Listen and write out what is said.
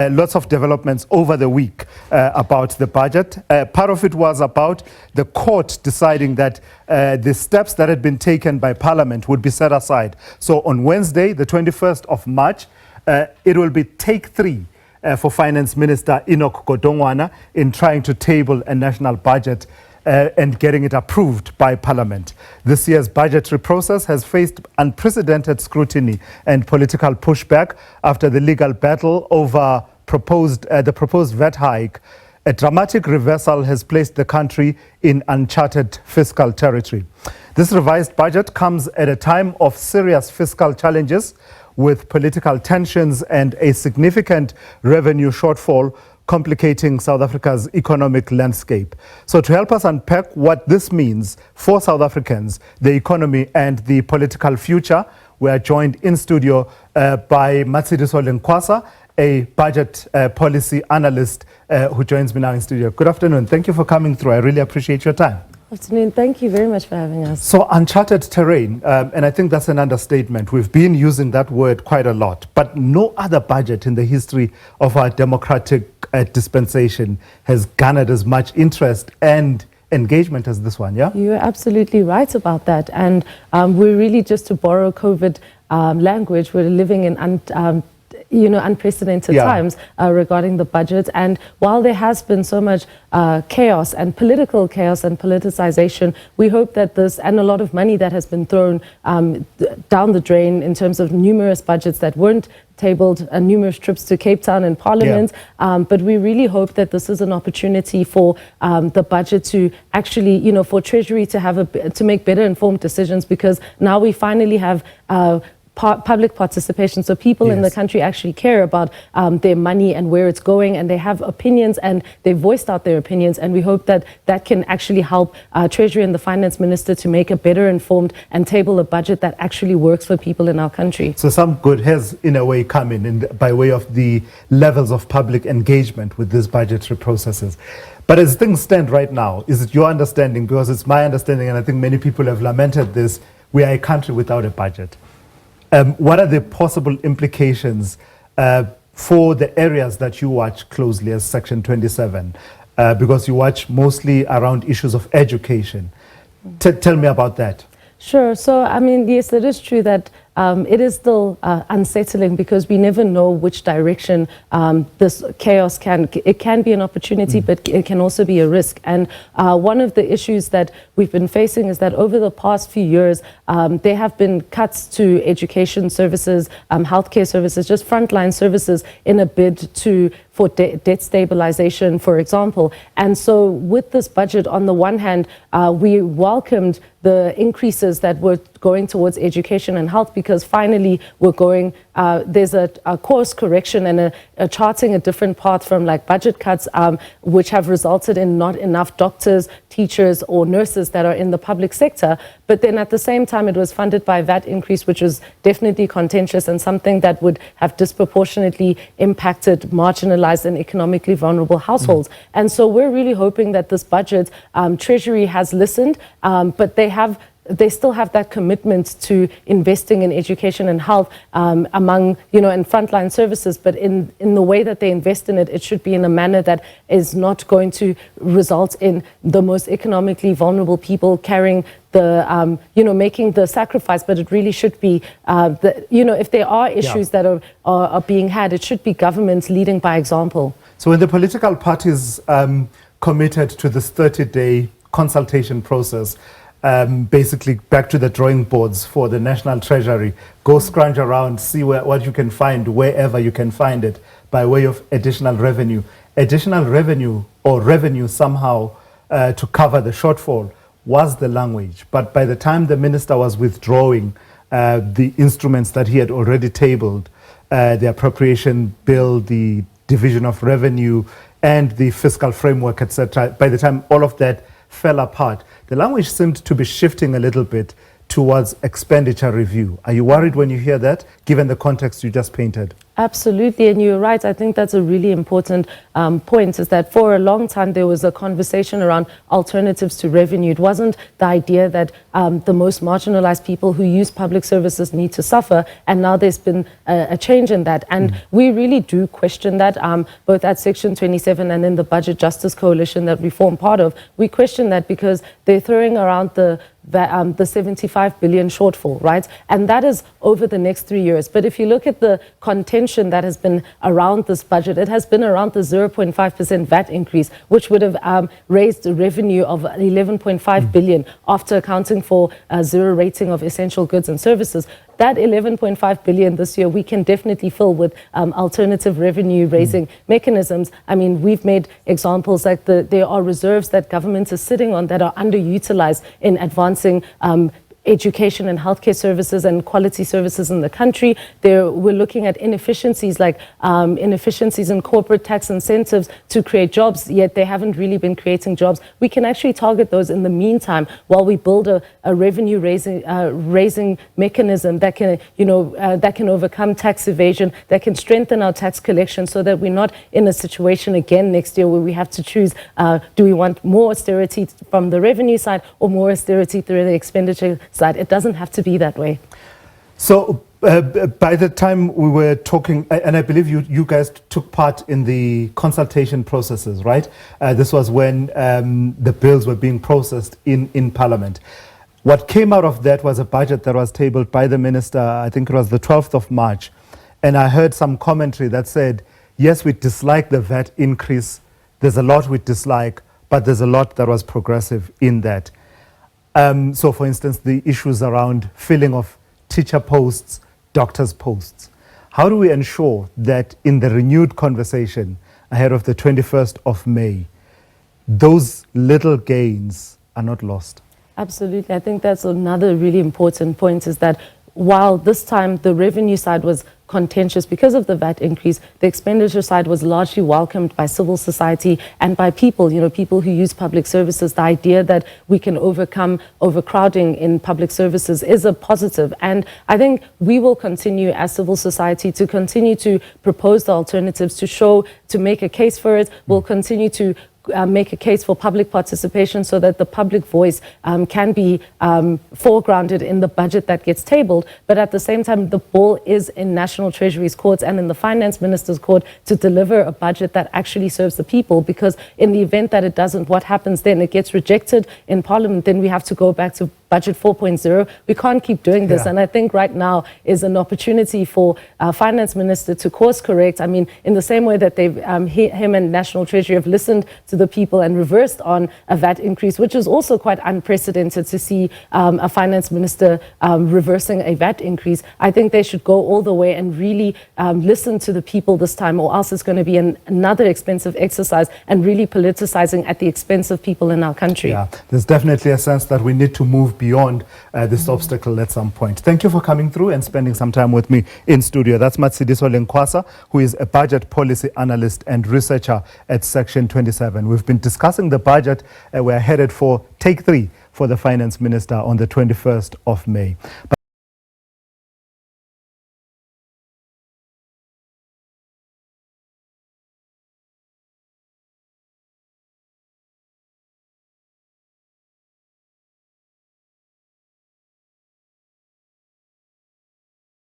Lots of developments over the week about the budget. Part of it was about the court deciding that the steps that had been taken by Parliament would be set aside. So on Wednesday, the 21st of March, it will be take three for Finance Minister Enoch Godongwana in trying to table a national budget and getting it approved by Parliament. This year's budgetary process has faced unprecedented scrutiny and political pushback after the legal battle over the proposed VAT hike. A dramatic reversal has placed the country in uncharted fiscal territory. This revised budget comes at a time of serious fiscal challenges, with political tensions and a significant revenue shortfall complicating South Africa's economic landscape. So to help us unpack what this means for South Africans, the economy and the political future, we are joined in studio by Matshidiso Lenkwasa, a budget policy analyst who joins me now in studio. Good afternoon. Thank you for coming through. I really appreciate your time. Afternoon. Thank you very much for having us. So uncharted terrain, and I think that's an understatement. We've been using that word quite a lot, but no other budget in the history of our democratic dispensation has garnered as much interest and engagement as this one, yeah? You're absolutely right about that. And we're really, just to borrow COVID language, we're living in unprecedented times regarding the budget. And while there has been so much chaos and politicization, we hope that this, and a lot of money that has been thrown down the drain in terms of numerous budgets that weren't tabled, numerous trips to Cape Town and Parliament, but we really hope that this is an opportunity for the budget to actually, for Treasury to have to make better informed decisions, because now we finally have public participation, so people in the country actually care about their money and where it's going, and they have opinions and they've voiced out their opinions, and we hope that that can actually help Treasury and the Finance Minister to make a better informed and table a budget that actually works for people in our country. So some good has in a way come in by way of the levels of public engagement with these budgetary processes. But as things stand right now, is it your understanding, because it's my understanding, and I think many people have lamented this, we are a country without a budget? What are the possible implications for the areas that you watch closely as Section 27? Because you watch mostly around issues of education. Tell me about that. Sure. So, I mean, yes, it is true that it is still unsettling, because we never know which direction this chaos can be an opportunity, but it can also be a risk. And one of the issues that we've been facing is that over the past few years, there have been cuts to education services, healthcare services, just frontline services, in a bid for debt stabilization, for example. And so with this budget, on the one hand, we welcomed the increases that were going towards education and health, because finally we're going, there's a course correction and a charting a different path from like budget cuts, which have resulted in not enough doctors, teachers or nurses that are in the public sector. But then at the same time, it was funded by VAT increase, which was definitely contentious and something that would have disproportionately impacted marginalized and economically vulnerable households. And so we're really hoping that this budget, Treasury has listened, but they still have that commitment to investing in education and health among, in frontline services. But in the way that they invest in it, it should be in a manner that is not going to result in the most economically vulnerable people carrying the, making the sacrifice. But it really should be, if there are issues that are being had, it should be governments leading by example. So when the political parties committed to this 30-day consultation process, basically back to the drawing boards for the National Treasury, go scrounge around, see what you can find wherever you can find it by way of additional revenue or revenue somehow to cover the shortfall was the language. But by the time the minister was withdrawing the instruments that he had already tabled, the appropriation bill, the division of revenue and the fiscal framework, etc., by the time all of that fell apart, the language seemed to be shifting a little bit towards expenditure review. Are you worried when you hear that, given the context you just painted? Absolutely, and you're right. I think that's a really important point, is that for a long time there was a conversation around alternatives to revenue. It wasn't the idea that the most marginalized people who use public services need to suffer, and now there's been a change in that. And we really do question that, both at Section 27 and in the Budget Justice Coalition that we form part of. We question that because they're throwing around the 75 billion shortfall, right? And that is over the next 3 years. But if you look at the contention that has been around this budget, it has been around the 0.5% VAT increase, which would have raised the revenue of 11.5 billion after accounting for zero rating of essential goods and services. That 11.5 billion this year, we can definitely fill with alternative revenue raising mechanisms. I mean, we've made examples like there are reserves that government is sitting on that are underutilized in advancing education and healthcare services and quality services in the country. We're looking at inefficiencies like inefficiencies in corporate tax incentives to create jobs, yet they haven't really been creating jobs. We can actually target those in the meantime while we build a revenue raising mechanism that can, that can overcome tax evasion, that can strengthen our tax collection so that we're not in a situation again next year where we have to choose, do we want more austerity from the revenue side or more austerity through the expenditure side? It doesn't have to be that way. So by the time we were talking, and I believe you guys took part in the consultation processes, right? This was when the bills were being processed in Parliament. What came out of that was a budget that was tabled by the minister, I think it was the 12th of March. And I heard some commentary that said, yes, we dislike the VAT increase. There's a lot we dislike, but there's a lot that was progressive in that. So, for instance, the issues around filling of teacher posts, doctors' posts. How do we ensure that in the renewed conversation ahead of the 21st of May, those little gains are not lost? Absolutely. I think that's another really important point, is that while this time the revenue side was contentious because of the VAT increase, the expenditure side was largely welcomed by civil society and by people, people who use public services. The idea that we can overcome overcrowding in public services is a positive. And I think we will continue as civil society to continue to propose the alternatives, to make a case for it. We'll continue to make a case for public participation so that the public voice can be foregrounded in the budget that gets tabled. But at the same time, the ball is in National Treasury's courts and in the Finance Minister's court to deliver a budget that actually serves the people. Because in the event that it doesn't, what happens then? It gets rejected in Parliament. Then we have to go back to Budget 4.0. We can't keep doing this. And I think right now is an opportunity for Finance Minister to course correct. I mean, in the same way that him and National Treasury have listened to the people and reversed on a VAT increase, which is also quite unprecedented to see a Finance Minister reversing a VAT increase. I think they should go all the way and really listen to the people this time, or else it's going to be another expensive exercise and really politicizing at the expense of people in our country. Yeah, there's definitely a sense that we need to move beyond this obstacle at some point. Thank you for coming through and spending some time with me in studio. That's Matsidiso Lenkwasa, who is a budget policy analyst and researcher at Section 27. We've been discussing the budget. We're headed for take 3 for the Finance Minister on the 21st of May.